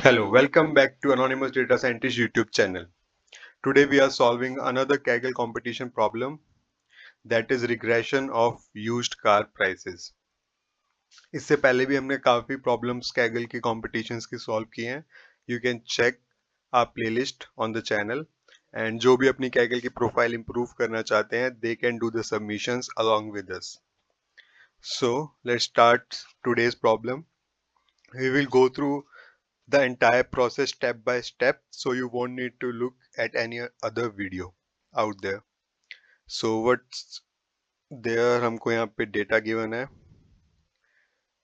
Hello, welcome back to Anonymous Data Scientist YouTube channel. Today we are solving another Kaggle competition problem, that is regression of used car prices. इससे पहले भी हमने काफी problems Kaggle की competitions की solve किए हैं. You can check our playlist on the channel and जो भी अपनी Kaggle की profile improve करना चाहते हैं, they can do the submissions along with us. So let's start today's problem. We will go through the entire process step by step, so you won't need to look at any other video out there. So what's there, हमको यहाँ पे data given है,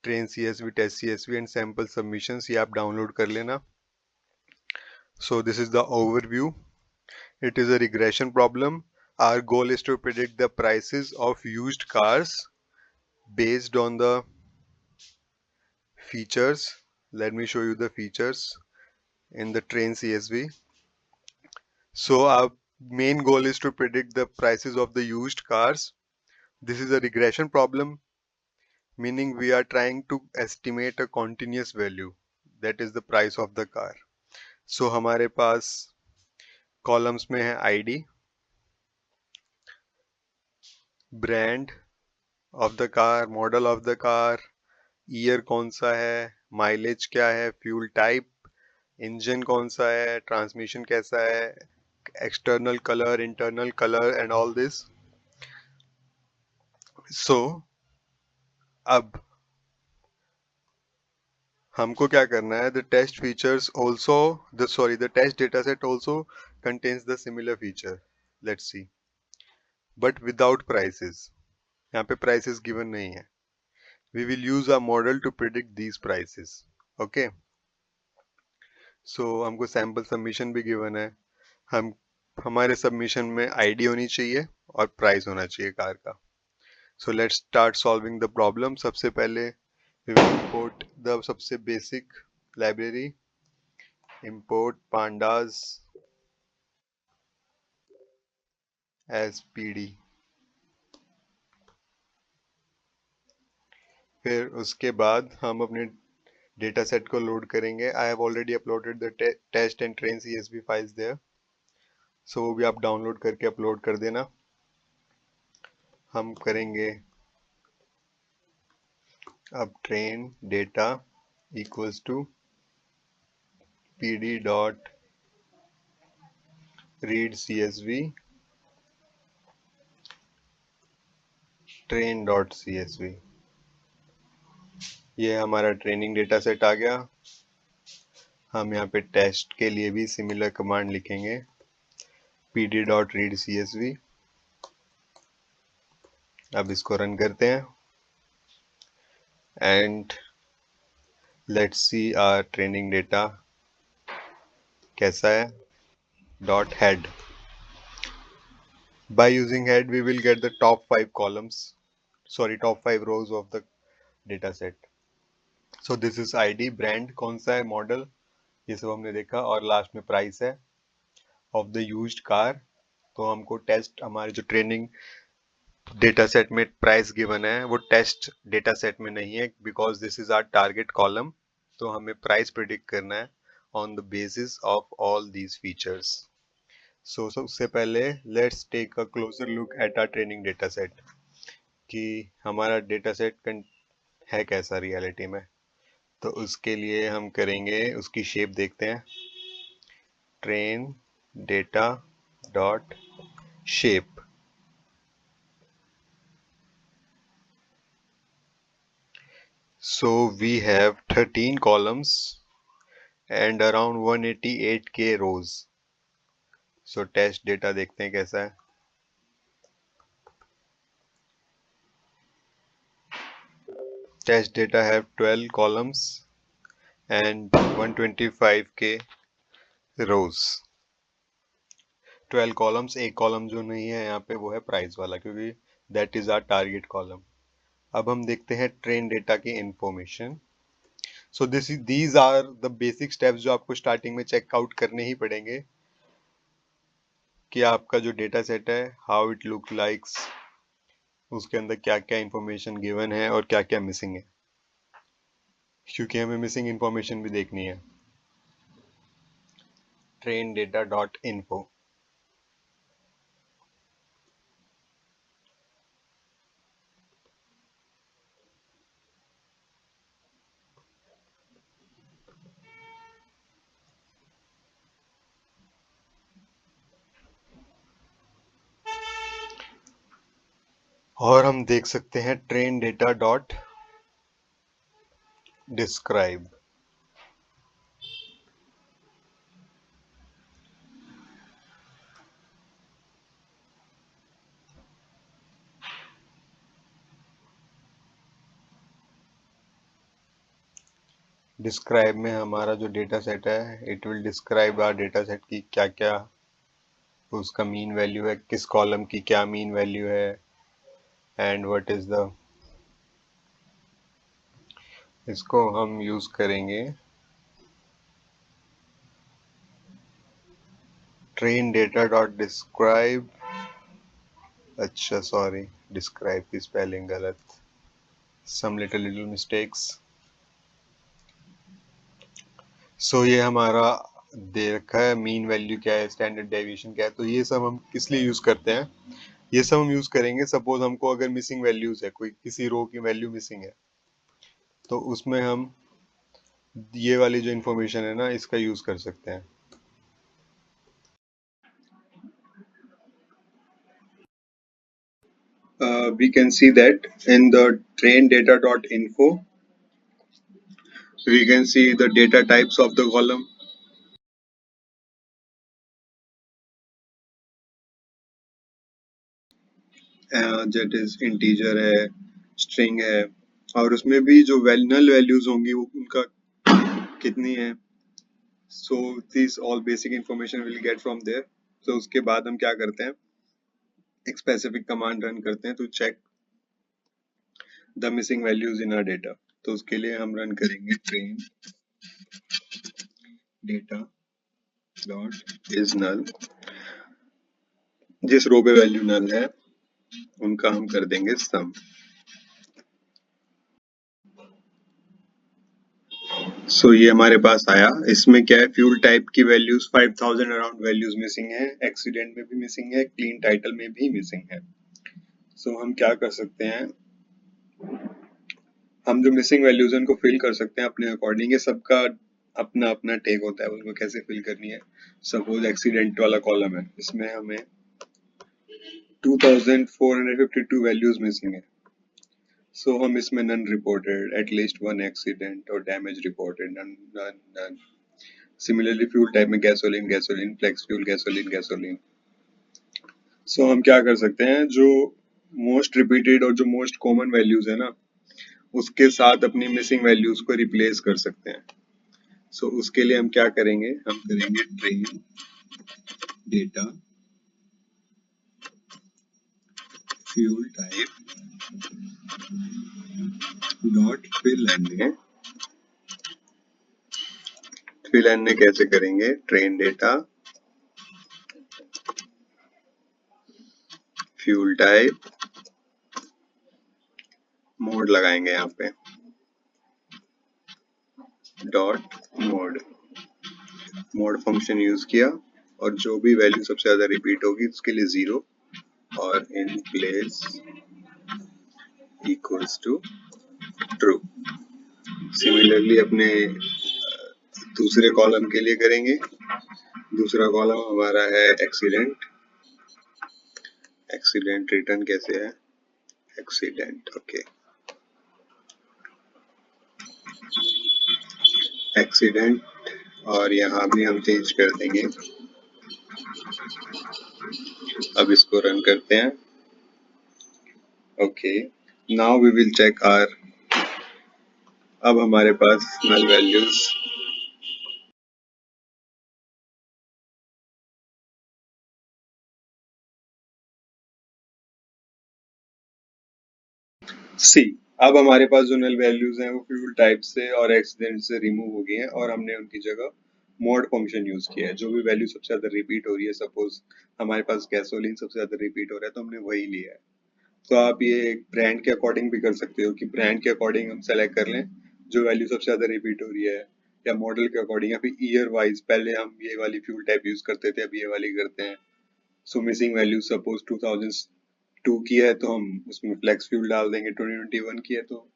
train CSV, test CSV and sample submissions, ये आप download कर लेना. So this is the overview. It is a regression problem. Our goal is to predict the prices of used cars based on the features. Let me show you the features in the train CSV. So our main goal is to predict the prices of the used cars. This is a regression problem, meaning we are trying to estimate a continuous value, that is the price of the car. So हमारे पास columns में है ID, brand of the car, model of the car, year कौन सा है, mileage क्या है, fuel type, engine कौन सा है, transmission कैसा है, external color, internal color and all this. So अब हमको क्या करना है, the test features also, the test dataset also contains the similar feature. Let's see, but without prices. यहाँ पे prices given नहीं है. We will use our model to predict these prices. Okay. So हमको sample submission भी given है. हम हमारे submission में ID होनी चाहिए और price होना चाहिए कार का. So let's start solving the problem. सबसे पहले we will import the सबसे basic library. Import pandas as PD. फिर उसके बाद हम अपने डेटा सेट को लोड करेंगे. I have already uploaded the test and train CSV files there, so वो भी आप डाउनलोड करके अपलोड कर देना. हम करेंगे अब train data equals to PD dot read CSV train dot CSV. ये हमारा ट्रेनिंग डेटा सेट आ गया. हम यहाँ पे टेस्ट के लिए भी सिमिलर कमांड लिखेंगे, PD डॉट रीड CSV. अब इसको रन करते हैं and let's see our training data कैसा है. Dot head. By using head we will get the top 5 columns, top 5 rows of the data set. So this is ID, brand कौन सा है, model, ये सब हमने देखा, और लास्ट में प्राइस है of the used car. तो हमको टेस्ट, हमारे जो ट्रेनिंग डेटा सेट में प्राइस गिवन है वो टेस्ट डेटा सेट में नहीं है, because this is our target column. तो हमें प्राइस प्रिडिक्ट करना है on the basis of all these features. So सबसे पहले let's take a closer look at our training data set कि हमारा डेटा सेट है कैसा रियलिटी में. तो उसके लिए हम करेंगे, उसकी शेप देखते हैं. Train data dot shape. So we have 13 columns and around 188k rows. So test data देखते हैं कैसा है. Test data have 12 columns and 125k rows. 12 columns. एक कॉलम जो नहीं है यहाँ पे वो है प्राइस वाला, क्योंकि that is our target column. अब हम देखते हैं ट्रेन डेटा की information. So these are the basic steps जो आपको स्टार्टिंग में चेकआउट करने ही पड़ेंगे कि आपका जो डेटा सेट है हाउ इट लुक लाइक्स, उसके अंदर क्या क्या इंफॉर्मेशन गिवन है और क्या क्या मिसिंग है, क्योंकि हमें मिसिंग इंफॉर्मेशन भी देखनी है. traindata.info. और हम देख सकते हैं traindata.describe. डिस्क्राइब में हमारा जो डेटा सेट है, it will describe our data set की क्या क्या उसका मीन वैल्यू है, किस कॉलम की क्या मीन वैल्यू है, एंड व्हाट इज द, इसको हम यूज करेंगे train data dot describe. अच्छा सॉरी, डिस्क्राइब की स्पेलिंग गलत, सम लिटिल मिस्टेक्स. सो ये हमारा दे रखा है मीन वैल्यू क्या है, स्टैंडर्ड डेविएशन क्या है. तो ये सब हम किस लिए यूज करते हैं, ये सब हम यूज करेंगे सपोज हमको अगर मिसिंग वैल्यूज है, कोई किसी रो की वैल्यू मिसिंग है, तो उसमें हम ये वाली जो इंफॉर्मेशन है ना, इसका यूज कर सकते हैं. We can see that in the train data.info, we can see the data types of the column. That is integer है, string है, और उसमें भी जो null values होंगी वो उनका कितनी है. So these all basic information will get from there. So उसके बाद हम क्या करते हैं, एक specific command run करते हैं to check the missing values in our data. तो उसके लिए हम रन करेंगे train data dot is null. जिस रो पे वैल्यू नल है उनका हम कर देंगे सम. सो ये हमारे पास आया. इसमें क्या है, फ्यूल टाइप की वैल्यूज 5000 अराउंड वैल्यूज मिसिंग है, एक्सीडेंट में भी मिसिंग है, क्लीन टाइटल में भी मिसिंग है. सो हम क्या कर सकते हैं, हम जो मिसिंग वैल्यूज हैं उनको फिल कर सकते हैं अपने अकॉर्डिंग. ये सबका अपना अपना टेक होता है उनको कैसे फिल करनी है. सपोज एक्सीडेंट वाला कॉलम है, इसमें हमें 2452 वैल्यूज मिसिंग है. सो हम इसमें none reported, at least one accident और damage reported, none none none. Similarly fuel type में gasoline gasoline, flex fuel gasoline gasoline. So हम क्या कर सकते हैं, जो मोस्ट रिपीटेड और जो मोस्ट कॉमन वैल्यूज है ना, उसके साथ अपनी मिसिंग वैल्यूज को रिप्लेस कर सकते हैं. सो उसके लिए हम क्या करेंगे, हम करेंगे train data fuel type dot fill N. Fill N कैसे करेंगे, train data fuel type, mode लगाएंगे यहाँ पे, dot mode. Mode function use किया और जो भी वैल्यू सबसे ज्यादा रिपीट होगी उसके लिए 0 और in place equals to true. Similarly अपने दूसरे कॉलम के लिए करेंगे. दूसरा कॉलम हमारा है एक्सीडेंट. एक्सीडेंट रिटर्न कैसे है, एक्सीडेंट. ओके, एक्सीडेंट, और यहाँ भी हम चेंज कर देंगे. अब इसको रन करते हैं. Okay, now we will check our. अब हमारे पास नल वैल्यूज सी. अब हमारे पास जो नल वैल्यूज हैं वो फ्यूल टाइप से और एक्सीडेंट से रिमूव हो गई हैं और हमने उनकी जगह मोड फंक्शन यूज किया है. जो भी वैल्यू सबसे ज्यादा रिपीट हो रही है, सपोज हमारे पास गैसोलीन सबसे ज्यादा रिपीट हो रहा है तो हमने वही लिया है. तो आप ये ब्रांड के अकॉर्डिंग भी कर सकते हो कि ब्रांड के अकॉर्डिंग हम सेलेक्ट कर लें जो वैल्यू सबसे ज्यादा रिपीट हो रही है, या मॉडल के अकॉर्डिंग या फिर ईयर वाइज, पहले हम ये वाली फ्यूल टाइप यूज करते थे, अब ये वाली करते हैं। सो मिसिंग वैल्यू सपोज 2002 की है तो हम उसमें फ्लेक्स फ्यूल डाल देंगे, 2021 की है तो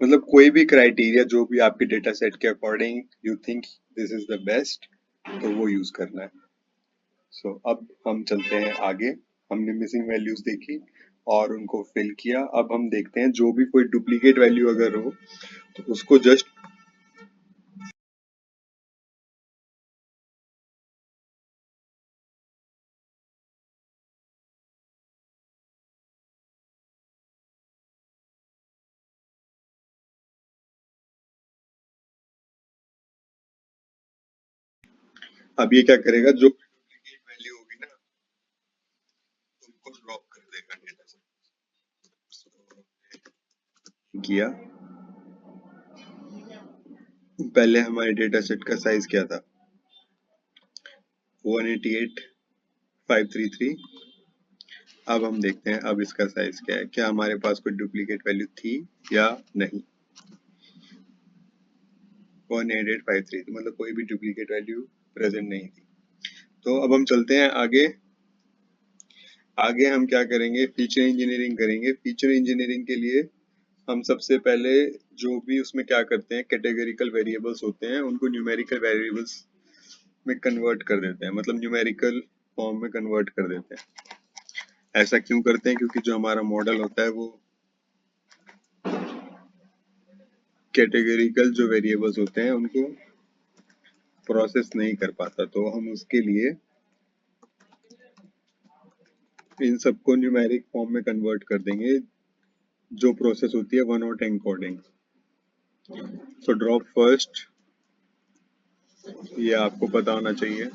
मतलब कोई भी क्राइटेरिया जो भी आपके डेटा सेट के according you think this is the best, तो वो यूज करना है। सो अब हम चलते हैं आगे। हमने मिसिंग वैल्यूज देखी और उनको फिल किया। अब हम देखते हैं जो भी कोई डुप्लीकेट वैल्यू अगर हो तो उसको जस्ट अब ये क्या करेगा, जो डुप्लीकेट वैल्यू होगी ना उनको ड्रॉप कर देगा डेटा से। किया, पहले हमारे डेटा सेट का साइज क्या था, 188533। अब हम देखते हैं अब इसका साइज क्या है, क्या हमारे पास कोई डुप्लीकेट वैल्यू थी या नहीं। 1853 तो मतलब कोई भी डुप्लीकेट वैल्यू प्रेजेंट नहीं थी। तो अब हम चलते हैं आगे। आगे हम क्या करेंगे, फीचर इंजीनियरिंग करेंगे। फीचर इंजीनियरिंग के लिए हम सबसे पहले जो भी उसमें क्या करते हैं, कैटेगरिकल वेरिएबल्स होते हैं उनको न्यूमेरिकल वेरिएबल्स में कन्वर्ट कर देते हैं, मतलब न्यूमेरिकल फॉर्म में कन्वर्ट कर देते हैं। ऐसा क्यों करते हैं, क्योंकि जो हमारा मॉडल होता है वो कैटेगरिकल जो वेरिएबल्स होते हैं उनको प्रोसेस नहीं कर पाता, तो हम उसके लिए इन सबको न्यूमेरिक फॉर्म में कन्वर्ट कर देंगे। जो प्रोसेस होती है one hot encoding. So drop first, ये आपको पता होना चाहिए।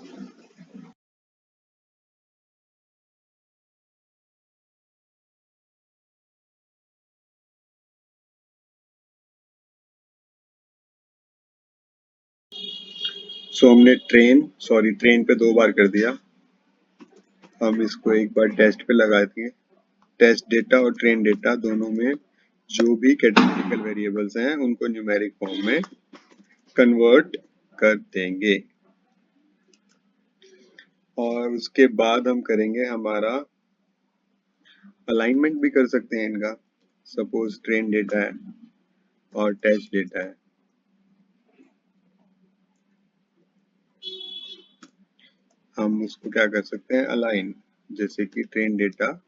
सो हमने ट्रेन पे 2 बार कर दिया। हम इसको एक बार टेस्ट पे लगा दिए। टेस्ट डेटा और ट्रेन डेटा दोनों में जो भी कैटेगरिकल वेरिएबल्स हैं उनको न्यूमेरिक फॉर्म में कन्वर्ट कर देंगे। और उसके बाद हम करेंगे हमारा अलाइनमेंट भी कर सकते हैं इनका। सपोज ट्रेन डेटा है और टेस्ट डेटा है, हम उसको क्या कर सकते हैं, अलाइन। जैसे कि train data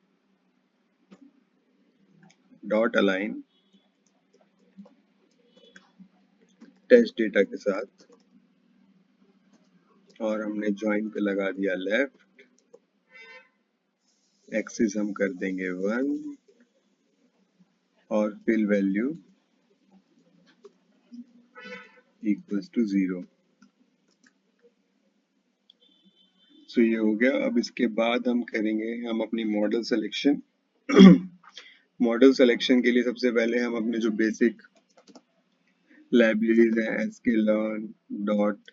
dot align test data के साथ, और हमने ज्वाइन पे लगा दिया लेफ्ट। एक्सिस हम कर देंगे 1 और फिल वैल्यू इक्वल्स टू 0। सो ये हो गया। अब इसके बाद हम करेंगे हम अपनी मॉडल सिलेक्शन। मॉडल सिलेक्शन के लिए सबसे पहले हम अपने जो बेसिक लाइब्रेरीज हैं sklearn dot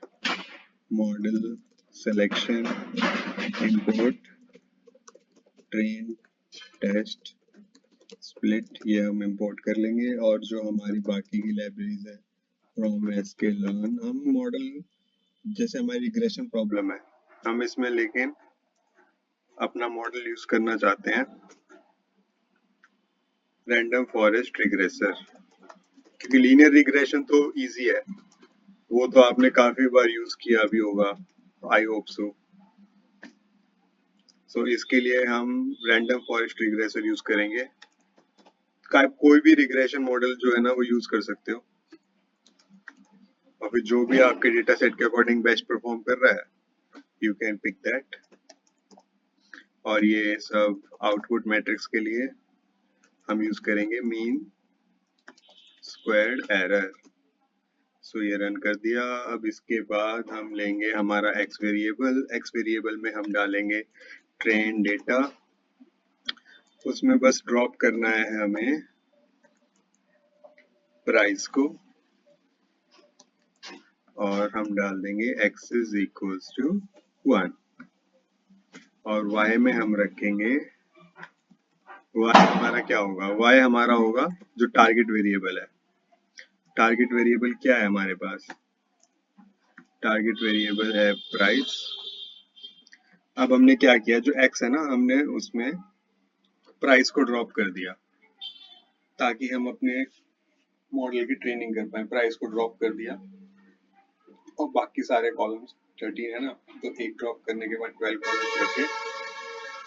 model selection import train test split, ये हम इंपोर्ट कर लेंगे। और जो हमारी बाकी की लाइब्रेरीज है फ्रॉम sklearn, हम मॉडल जैसे हमारी रिग्रेशन प्रॉब्लम है हम इसमें लेकिन अपना मॉडल यूज करना चाहते हैं रैंडम फॉरेस्ट रिग्रेसर, क्योंकि लीनियर रिग्रेशन तो इजी है, वो तो आपने काफी बार यूज किया भी होगा, आई होप सो। सो इसके लिए हम रैंडम फॉरेस्ट रिग्रेसर यूज करेंगे। कोई भी रिग्रेशन मॉडल जो है ना वो यूज कर सकते हो, और फिर जो भी आपके डेटा सेट के अकॉर्डिंग बेस्ट परफॉर्म कर रहा है यू कैन पिक दैट। और ये सब आउटपुट मैट्रिक्स के लिए हम यूज करेंगे मीन स्क्वायर्ड एरर। सो ये रन कर दिया। अब इसके बाद हम लेंगे हमारा एक्स वेरिएबल। एक्स वेरिएबल में हम डालेंगे ट्रेन डेटा, उसमें बस ड्रॉप करना है हमें प्राइस को, और हम डाल देंगे x इज इक्वल्स टू 1, और y में हम रखेंगे y हमारा क्या होगा, y हमारा होगा जो टारगेट वेरिएबल है। टारगेट वेरिएबल क्या है हमारे पास? टारगेट वेरिएबल है प्राइस। अब हमने क्या किया, जो एक्स है ना, हमने उसमें प्राइस को ड्रॉप कर दिया ताकि हम अपने मॉडल की ट्रेनिंग कर पाए। प्राइस को ड्रॉप कर दिया और बाकी सारे कॉलम्स 13 है ना, तो एक ड्रॉप करने के बाद 12 कॉलम्स रखे।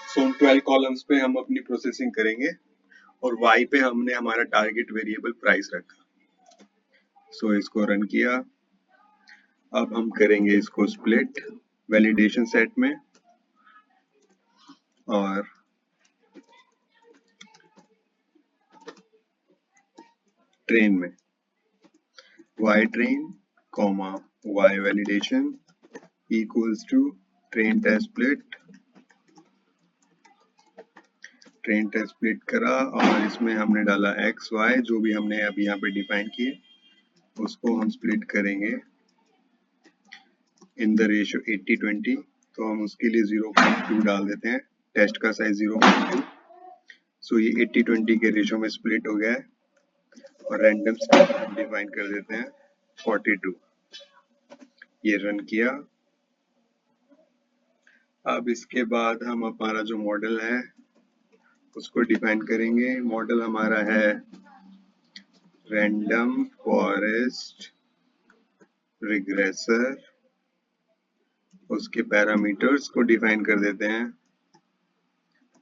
सो उन 12 कॉलम्स पे हम अपनी प्रोसेसिंग करेंगे और y पे हमने हमारा टारगेट वेरिएबल प्राइस रखा। सो इसको रन किया। अब हम करेंगे इसको स्प्लिट वैलिडेशन सेट में और ट्रेन में। y train comma y validation equals to train test split। Train test split करा और इसमें हमने डाला x y, जो भी हमने अभी यहाँ पे डिफाइन किए उसको हम स्प्लिट करेंगे इन द रेशियो 80-20। तो हम उसके लिए 0.2 डाल देते हैं, टेस्ट का साइज 0.2। सो ये 80-20 के रेशियो में स्प्लिट हो गया है और रैंडम हम डिफाइन कर देते हैं 42। ये रन किया। अब इसके बाद हम हमारा जो मॉडल है उसको डिफाइन करेंगे। मॉडल हमारा है रैंडम फॉरेस्ट रिग्रेसर। उसके पैरामीटर्स को डिफाइन कर देते हैं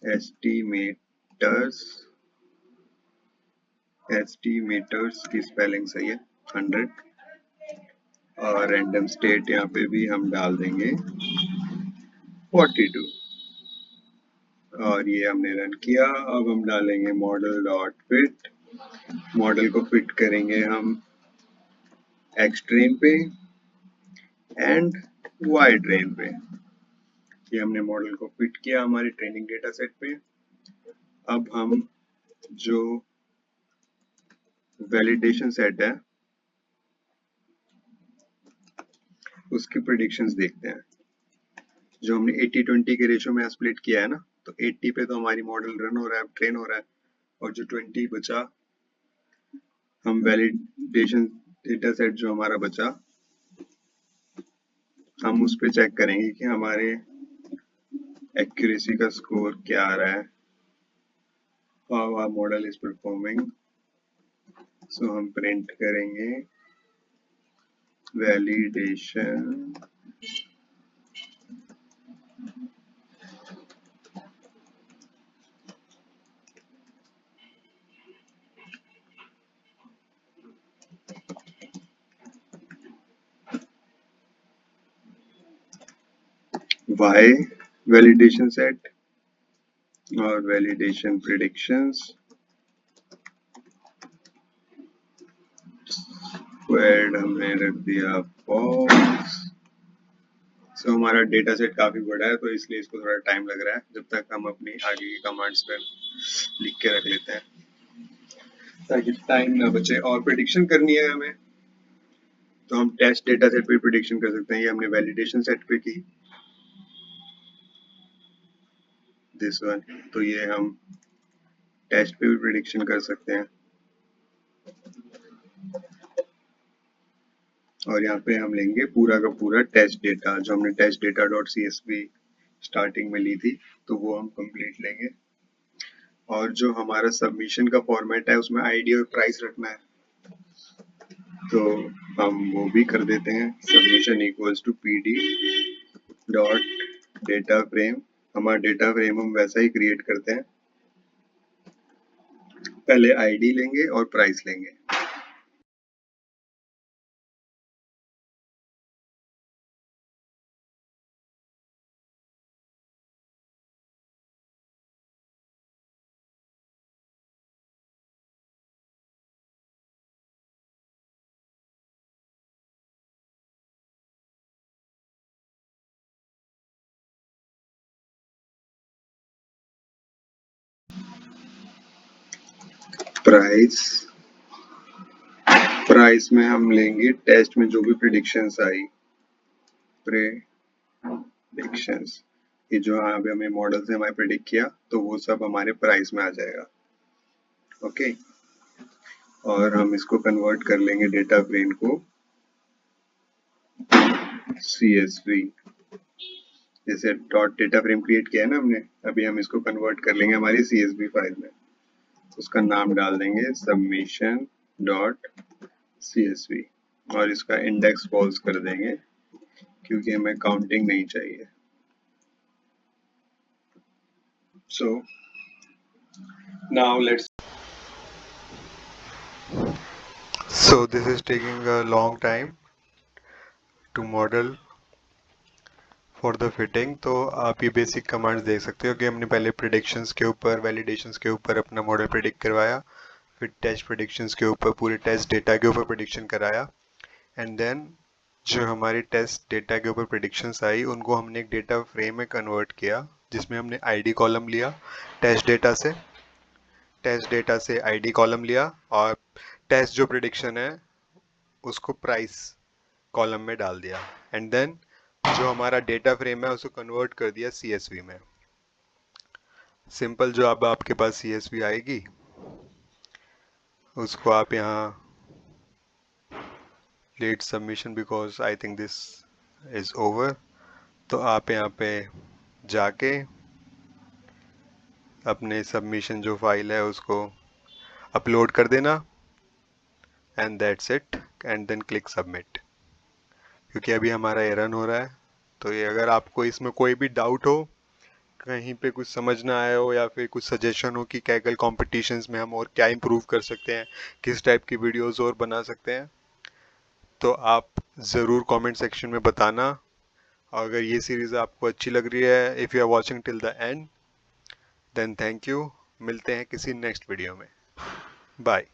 एस्टीमेटर्स की स्पेलिंग सही है 100। और रैंडम स्टेट यहाँ पे भी हम डाल देंगे 42। और ये हमने रन किया। अब हम डालेंगे मॉडल डॉट फिट। मॉडल को फिट करेंगे हम एक्स ट्रेन पे एंड वाई ट्रेन पे। ये हमने मॉडल को फिट किया हमारे ट्रेनिंग डेटा सेट पे। अब हम जो वैलिडेशन सेट है उसकी प्रेडिक्शंस देखते हैं। जो हमने 80-20 के रेशियो में स्प्लिट किया है ना, तो 80 पे तो हमारी मॉडल रन हो रहा है, ट्रेन हो रहा है, और जो 20 बचा हम वैलिडेशन डेटा सेट जो हमारा बचा हम उस पे चेक करेंगे कि हमारे एक्यूरेसी का स्कोर क्या आ रहा है, how our model is performing. So हम प्रिंट करेंगे वैलिडेशन y वैलिडेशन सेट और वैलिडेशन प्रेडिक्शंस स्क्वायर्ड हमने रख दिया फॉल्स। सो हमारा डेटा सेट काफी बड़ा है तो इसलिए इसको थोड़ा टाइम लग रहा है, जब तक हम अपनी आगे की कमांड्स पर लिख के रख लेते हैं ताकि टाइम ना बचे। और प्रेडिक्शन करनी है हमें तो हम टेस्ट डेटा सेट पे प्रेडिक्शन कर सकते हैं। ये हमने वैलिडेशन सेट पे की, दिस वन। तो ये हम टेस्ट पे भी प्रेडिक्शन कर सकते हैं। और यहाँ पे हम लेंगे पूरा का पूरा टेस्ट डेटा, जो हमने test data dot CSV starting में ली थी, तो वो हम कंप्लीट लेंगे। और जो हमारा सबमिशन का फॉर्मेट है उसमें आईडी और प्राइस रखना है, तो हम वो भी कर देते हैं। Submission equals to PD dot data frame. हमारा डेटा फ्रेम हम वैसा ही क्रिएट करते हैं, पहले आईडी लेंगे और प्राइस लेंगे। प्राइस में हम लेंगे टेस्ट में जो भी प्रेडिक्शंस आई, प्रेडिक्शंस, ये जो अभी हमें मॉडल से हमारे प्रेडिक्ट किया तो वो सब हमारे प्राइस में आ जाएगा। ओके, और हम इसको कन्वर्ट कर लेंगे डेटा फ्रेम को CSV। जैसे डॉट डेटा फ्रेम क्रिएट किया है ना हमने, अभी हम इसको कन्वर्ट कर लेंगे हमारी CSV फाइल में। उसका नाम डाल देंगे सबमिशन डॉट CSV और इसका इंडेक्स फॉल्स कर देंगे क्योंकि हमें काउंटिंग नहीं चाहिए। So now let's. So this is taking a long time to model for the fitting। तो आप ये बेसिक कमांड्स देख सकते हो कि हमने पहले प्रिडिक्शंस के ऊपर, वैलिडेशंस के ऊपर अपना मॉडल प्रिडिक्ट करवाया, फिर टेस्ट प्रिडिक्शंस के ऊपर पूरे टेस्ट डेटा के ऊपर प्रिडिक्शन कराया, एंड देन जो हमारी टेस्ट डेटा के ऊपर प्रिडिक्शंस आई उनको हमने एक डेटा फ्रेम में कन्वर्ट किया, जिसमें हमने आईडी कॉलम लिया टेस्ट डेटा से आईडी कॉलम लिया, और टेस्ट जो प्रिडिक्शन है उसको प्राइस कॉलम में डाल दिया, एंड देन जो हमारा डेटा फ्रेम है उसको कन्वर्ट कर दिया CSV में। सिंपल, जो अब आपके पास CSV आएगी उसको आप यहाँ late submission because I think this is over, तो आप यहाँ पे जाके अपने सबमिशन जो फाइल है उसको अपलोड कर देना, and that's it, and then click submit. क्योंकि अभी हमारा ये रन हो रहा है, तो ये अगर आपको इसमें कोई भी डाउट हो, कहीं पे कुछ समझ ना आया हो, या फिर कुछ सजेशन हो कि कैगल कॉम्पिटिशन्स में हम और क्या इम्प्रूव कर सकते हैं, किस टाइप की वीडियोस और बना सकते हैं, तो आप ज़रूर कमेंट सेक्शन में बताना। अगर ये सीरीज़ आपको अच्छी लग रही है, if you are watching till the end, then thank you. मिलते हैं किसी नेक्स्ट वीडियो में। बाय।